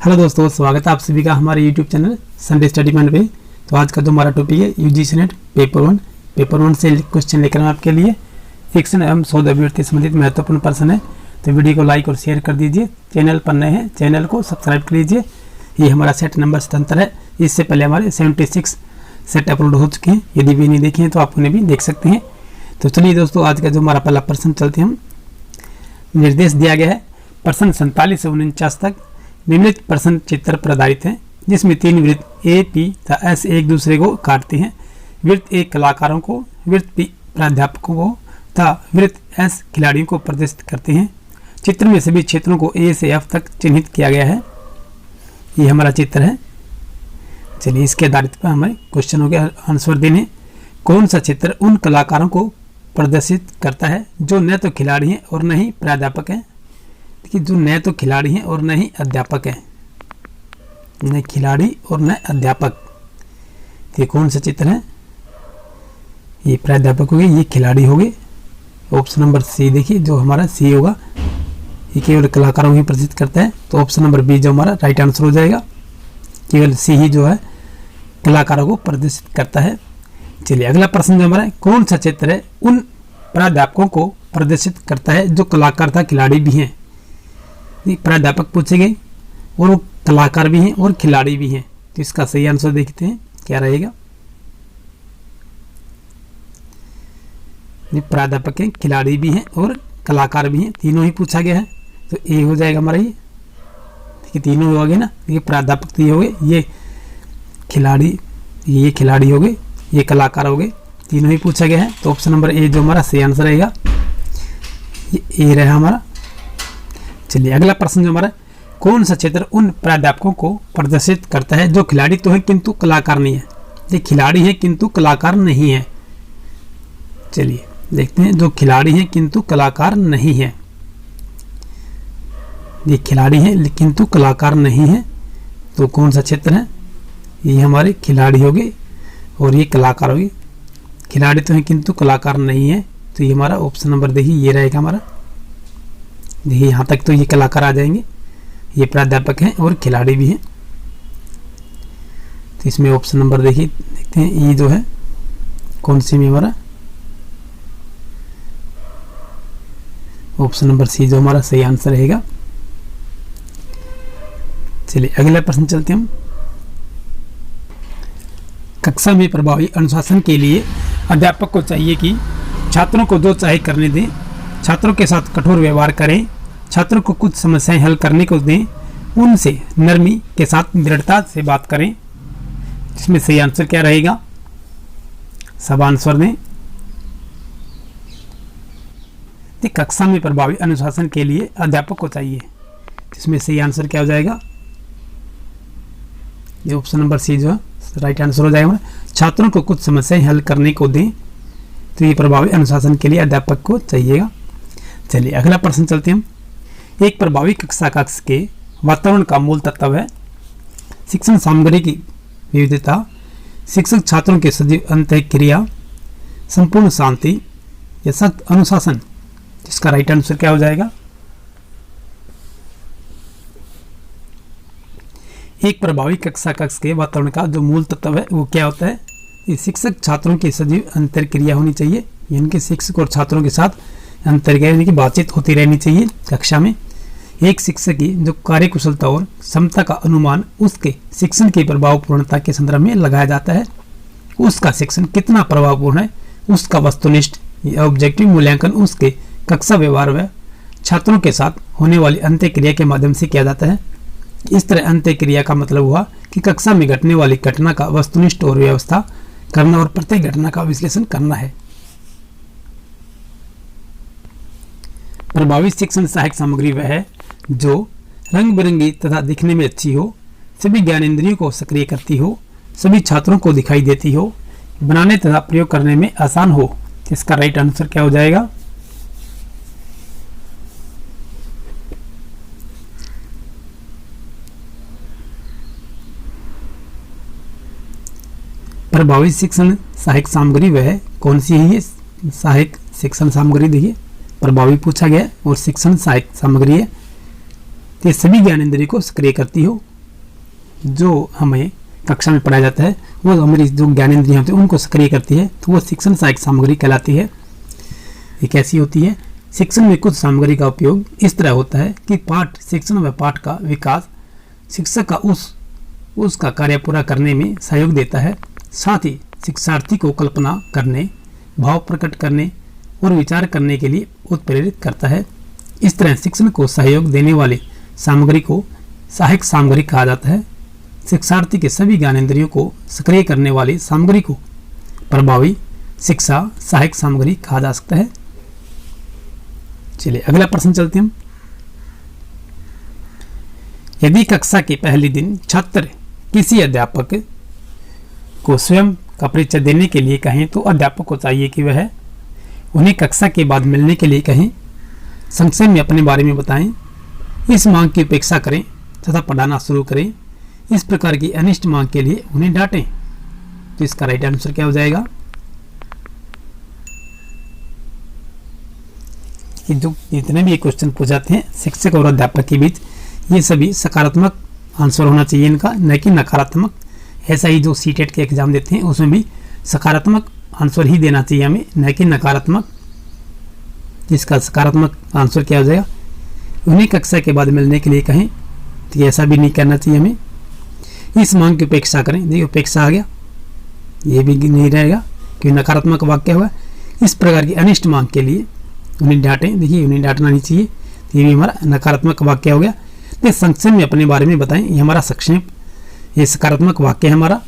Hello दोस्तों, स्वागत है आप सभी का हमारे YouTube channel Sunday study point पे। तो आज का जो हमारा टॉपिक है यूजीसी नेट पेपर वन से क्वेश्चन लेकर हम आपके लिए फिक्शन एवं शोध अभिवृत्ति संबंधित महत्वपूर्ण प्रश्न है। तो वीडियो को लाइक और शेयर कर दीजिए। चैनल पर नए हैं चैनल को सब्सक्राइब कर लीजिए। ये हमारा सेट नंबर 77 है। इससे पहले हमारे 76 सेट अपलोड हो चुके हैं। यदि भी नहीं देखे हैं तो आप उन्हें भी देख सकते हैं। तो चलिए दोस्तों, आज का जो हमारा पहला प्रश्न चलते हैं हम। निर्देश दिया गया है प्रश्न 47 से 49 तक निम्नलिखित प्रश्न चित्र प्रदारित है जिसमें तीन वृत्त ए पी तथा एस एक दूसरे को काटते हैं। वृत्त ए कलाकारों को, वृत्त पी प्राध्यापकों को तथा वृत्त एस खिलाड़ियों को प्रदर्शित करते हैं। चित्र में सभी क्षेत्रों को ए से एफ तक चिन्हित किया गया है। ये हमारा चित्र है। चलिए, इसके आधारित पर हमें क्वेश्चनों के आंसर देने। कौन सा चित्र उन कलाकारों को प्रदर्शित करता है जो न तो खिलाड़ी हैं और न ही प्राध्यापक हैं। देखिए, जो न तो खिलाड़ी हैं और न ही अध्यापक हैं, न खिलाड़ी और न अध्यापक। ये कौन सा चित्र है? ये प्राध्यापक हो गए, ये खिलाड़ी हो गए। ऑप्शन नंबर सी देखिए, जो हमारा सी होगा ये केवल कलाकारों को प्रदर्शित करता है। तो ऑप्शन नंबर बी जो हमारा राइट आंसर हो जाएगा। केवल सी ही जो है कलाकारों को प्रदर्शित करता है। चलिए, अगला प्रश्न जो हमारा कौन सा चित्र है उन प्राध्यापकों को प्रदर्शित करता है जो कलाकार तथा खिलाड़ी भी हैं। प्राध्यापक पूछे गए और वो कलाकार भी हैं और खिलाड़ी भी हैं। तो इसका सही आंसर देखते हैं क्या रहेगा। प्राध्यापक हैं, खिलाड़ी भी हैं और कलाकार भी हैं, तीनों ही पूछा गया है। तो ए हो जाएगा हमारा ये। देखिए, तीनों हो गए ना। ये प्राध्यापक तो ये हो गए, ये खिलाड़ी हो गए, ये कलाकार हो गए, तीनों ही पूछा गया है। तो ऑप्शन नंबर ए जो हमारा सही आंसर रहेगा, ये ए रहा हमारा। चलिए, अगला प्रश्न जो हमारा कौन सा चित्र उन प्राध्यापकों को प्रदर्शित करता है जो खिलाड़ी तो है किंतु कलाकार नहीं है। ये खिलाड़ी है किंतु कलाकार नहीं है। चलिए देखते हैं, जो खिलाड़ी है किंतु कलाकार नहीं है। ये खिलाड़ी है किंतु कलाकार नहीं है। तो कौन सा चित्र है? ये हमारे खिलाड़ी हो गए और ये कलाकार हो गए। खिलाड़ी तो है किंतु कलाकार नहीं है। तो ये हमारा ऑप्शन नंबर देखिए ये रहेगा हमारा। देखिए, यहाँ तक तो ये कलाकार आ जाएंगे, ये प्राध्यापक हैं और खिलाड़ी भी हैं। तो इसमें ऑप्शन नंबर देखिए देखते हैं, ये जो है कौन सी में हमारा ऑप्शन नंबर सी जो हमारा सही आंसर रहेगा। चलिए, अगला प्रश्न चलते हैं हम। कक्षा में प्रभावी अनुशासन के लिए अध्यापक को चाहिए कि छात्रों को जो चाहे करने दें, छात्रों के साथ कठोर व्यवहार करें, छात्रों को कुछ समस्याएं हल करने को दें, उनसे नरमी के साथ दृढ़ता से बात करें। इसमें सही आंसर क्या रहेगा? सब आंसर दें। कक्षा में प्रभावी अनुशासन के लिए अध्यापक को चाहिए। इसमें सही आंसर क्या हो जाएगा? ये ऑप्शन नंबर सी जो है राइट आंसर हो जाएगा। छात्रों को कुछ समस्याएं हल करने को दें। तो ये प्रभावी अनुशासन के लिए अध्यापक को चाहिएगा। चलिए, अगला प्रश्न चलते हैं हम। एक प्रभावी कक्षा कक्ष के वातावरण का मूल तत्व है शिक्षण सामग्री की विविधता, शिक्षक छात्रों के सजीव अंतःक्रिया, संपूर्ण शांति या सख्त अनुशासन। इसका राइट आंसर क्या हो जाएगा? एक प्रभावी कक्षा कक्ष के वातावरण का जो मूल तत्व है वो क्या होता है? ये शिक्षक छात्रों की सजीव अंतर्क्रिया होनी चाहिए। यानी शिक्षक और छात्रों के साथ अंतर्क्रिया यानी कि बातचीत होती रहनी चाहिए कक्षा में। एक शिक्षक की जो कार्यकुशलता और क्षमता का अनुमान उसके शिक्षण की प्रभावपूर्णता के संदर्भ में लगाया जाता है। उसका शिक्षण कितना प्रभावपूर्ण है, उसका वस्तुनिष्ठ या ऑब्जेक्टिव मूल्यांकन उसके कक्षा व्यवहार व छात्रों के साथ होने वाली अंतःक्रिया के माध्यम से किया जाता है। इस तरह अंतःक्रिया का मतलब हुआ कि कक्षा में घटने वाली घटना का वस्तुनिष्ठ और व्यवस्था करना और प्रत्येक घटना का विश्लेषण करना है। प्रभावी शिक्षण सहायक सामग्री वह है जो रंग बिरंगी तथा दिखने में अच्छी हो, सभी ज्ञानेंद्रियों को सक्रिय करती हो, सभी छात्रों को दिखाई देती हो, बनाने तथा प्रयोग करने में आसान हो। इसका राइट आंसर क्या हो जाएगा? प्रभावी शिक्षण सहायक सामग्री वह कौन सी है? ये सहायक शिक्षण सामग्री देखिए प्रभावी पूछा गया और शिक्षण सहायक सामग्री है। ये सभी ज्ञानेंद्रिय को सक्रिय करती हो, जो हमें कक्षा में पढ़ाया जाता है वो हमारी जो ज्ञानेंद्रियाँ होती है उनको सक्रिय करती है, तो वो शिक्षण सहायक सामग्री कहलाती है। ये कैसी होती है? शिक्षण में कुछ सामग्री का उपयोग इस तरह होता है कि पाठ शिक्षण व पाठ का विकास शिक्षक का उसका कार्य पूरा करने में सहयोग देता है। साथ ही शिक्षार्थी को कल्पना करने, भाव प्रकट करने और विचार करने के लिए उत्प्रेरित करता है। इस तरह शिक्षण को सहयोग देने वाली सामग्री को सहायक सामग्री कहा जाता है। शिक्षार्थी के सभी ज्ञानेंद्रियों को सक्रिय करने वाली सामग्री को प्रभावी शिक्षा सहायक सामग्री कहा जा सकता है। चलिए अगला प्रश्न चलते हैं हम। यदि कक्षा के पहले दिन छात्र किसी अध्यापक को स्वयं का परिचय देने के लिए कहें तो अध्यापक को चाहिए कि वह उन्हें कक्षा के बाद मिलने के लिए कहें, संक्षेप में अपने बारे में बताएं, इस मांग की उपेक्षा करें तथा पढ़ाना शुरू करें। इस प्रकार की अनिष्ट मांग के लिए उन्हें डांटें। तो इसका राइट आंसर क्या हो जाएगा कि जो जितने भी क्वेश्चन पूछाते हैं शिक्षक और अध्यापक के बीच, ये सभी सकारात्मक आंसर होना चाहिए इनका, न कि नकारात्मक। ऐसा ही जो सीटेट के एग्जाम देते हैं उसमें भी सकारात्मक आंसर ही देना चाहिए हमें, न कि नकारात्मक। इसका सकारात्मक आंसर क्या हो जाएगा? उन्हें कक्षा के बाद मिलने के लिए कहें, तो ऐसा भी नहीं करना चाहिए हमें। इस मांग की उपेक्षा करें, देखिए उपेक्षा आ गया, ये भी नहीं रहेगा क्योंकि नकारात्मक वाक्य हुआ। इस प्रकार की अनिष्ट मांग के लिए उन्हें डांटें, देखिए उन्हें डांटना नहीं चाहिए, तो ये भी हमारा नकारात्मक वाक्य हो गया। तो संक्षेप में अपने बारे में बताएं, ये हमारा संक्षेप, ये सकारात्मक वाक्य है हमारा।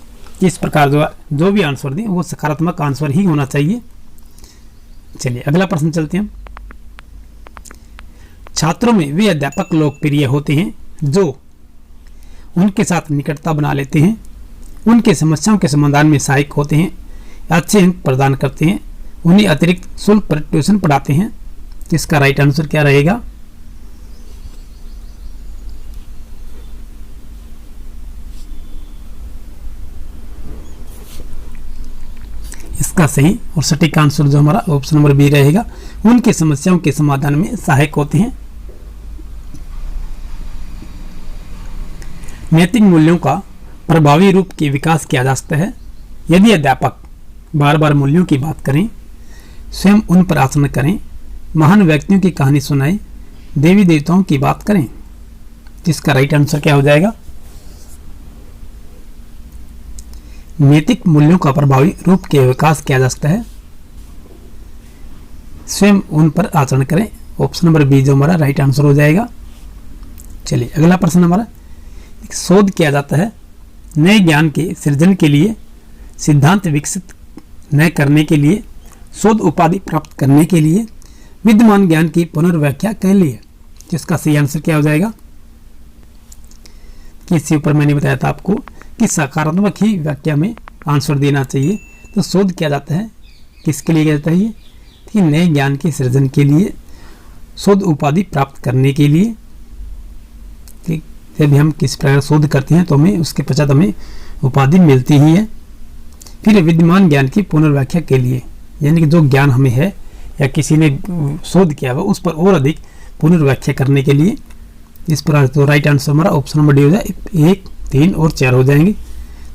इस प्रकार जो भी आंसर दें वो सकारात्मक आंसर ही होना चाहिए। चलिए अगला प्रश्न चलते हैं। छात्रों में वे अध्यापक लोकप्रिय होते हैं जो उनके साथ निकटता बना लेते हैं, उनके समस्याओं के समाधान में सहायक होते हैं, अच्छे अंक प्रदान करते हैं, उन्हें अतिरिक्त शुल्क पर ट्यूशन पढ़ाते हैं। इसका राइट आंसर क्या रहेगा? इसका सही और सटीक आंसर जो हमारा ऑप्शन नंबर बी रहेगा, उनकी समस्याओं के समाधान में सहायक होते हैं। नैतिक मूल्यों का प्रभावी रूप के विकास किया जा सकता है यदि अध्यापक बार बार मूल्यों की बात करें, स्वयं उन पर आचरण करें, महान व्यक्तियों की कहानी सुनाएं, देवी देवताओं की बात करें। जिसका राइट आंसर क्या हो जाएगा? नैतिक मूल्यों का प्रभावी रूप के विकास किया जा सकता है, स्वयं उन पर आचरण करें। ऑप्शन नंबर बी जो हमारा राइट आंसर हो जाएगा। चलिए अगला प्रश्न हमारा, शोध किया जाता है नए ज्ञान के सृजन के लिए, सिद्धांत विकसित न करने के लिए, शोध उपाधि प्राप्त करने के लिए, विद्यमान ज्ञान की पुनर्व्याख्या के लिए। जिसका सही आंसर क्या हो जाएगा? इसके ऊपर मैंने बताया था आपको कि सकारात्मक ही व्याख्या में आंसर देना चाहिए। तो शोध किया जाता है किसके लिए किया जाता है? कि नए ज्ञान के सृजन के लिए, शोध उपाधि प्राप्त करने के लिए। ठीक, जब हम किसी प्रकार शोध करते हैं तो हमें उसके पश्चात हमें उपाधि मिलती ही है। फिर विद्यमान ज्ञान की पुनर्व्याख्या के लिए, यानी कि जो ज्ञान हमें है या किसी ने शोध किया हुआ उस पर और अधिक पुनर्व्याख्या करने के लिए। इस प्रकार तो राइट आंसर हमारा ऑप्शन नंबर डी हो जाए, 1, 3 और 4 हो जाएंगे।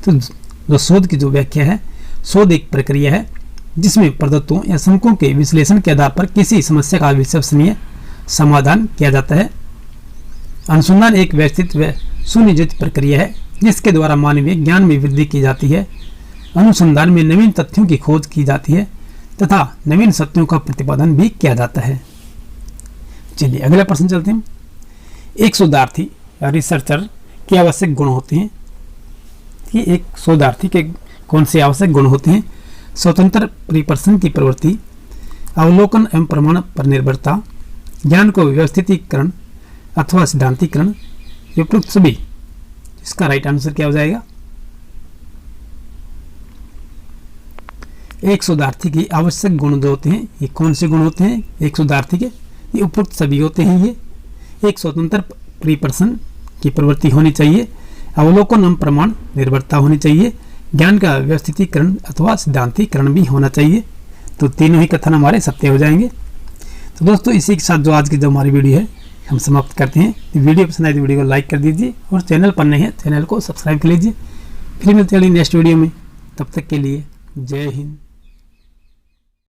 तो जो शोध की जो व्याख्या है, शोध एक प्रक्रिया है जिसमें प्रदत्तों या शंकों के विश्लेषण के आधार पर किसी समस्या का विश्वसनीय समाधान किया जाता है। अनुसंधान एक व्यवस्थित व सुनियोजित प्रक्रिया है जिसके द्वारा मानवीय ज्ञान में वृद्धि की जाती है। अनुसंधान में नवीन तथ्यों की खोज की जाती है तथा नवीन सत्यों का प्रतिपादन भी किया जाता है। चलिए अगला प्रश्न चलते हैं। एक शोधार्थी या रिसर्चर के आवश्यक गुण होते हैं कि एक शोधार्थी के कौन से आवश्यक गुण होते हैं? स्वतंत्र परिपर्सन की प्रवृत्ति, अवलोकन एवं प्रमाण पर निर्भरता, ज्ञान को व्यवस्थितीकरण अथवा सिद्धांतीकरण, उपयुक्त सभी। इसका राइट आंसर क्या हो जाएगा? एक शोधार्थी की आवश्यक गुण जो होते हैं, ये कौन से गुण होते हैं एक शोधार्थी के? ये उपयुक्त सभी होते हैं। ये एक स्वतंत्र परिपर्सन की प्रवृत्ति होनी चाहिए, अवलोकन एवं प्रमाण निर्भरता होनी चाहिए, ज्ञान का व्यवस्थितीकरण अथवा सिद्धांतीकरण भी होना चाहिए। तो तीनों ही कथन हमारे सत्य हो जाएंगे। तो दोस्तों इसी के साथ जो आज की जो हमारी वीडियो है हम समाप्त करते हैं। तो वीडियो पसंद आए तो वीडियो को लाइक कर दीजिए और चैनल पर नहीं है चैनल को सब्सक्राइब कर लीजिए। फिर मिलते हैं नेक्स्ट वीडियो में, तब तक के लिए जय हिंद।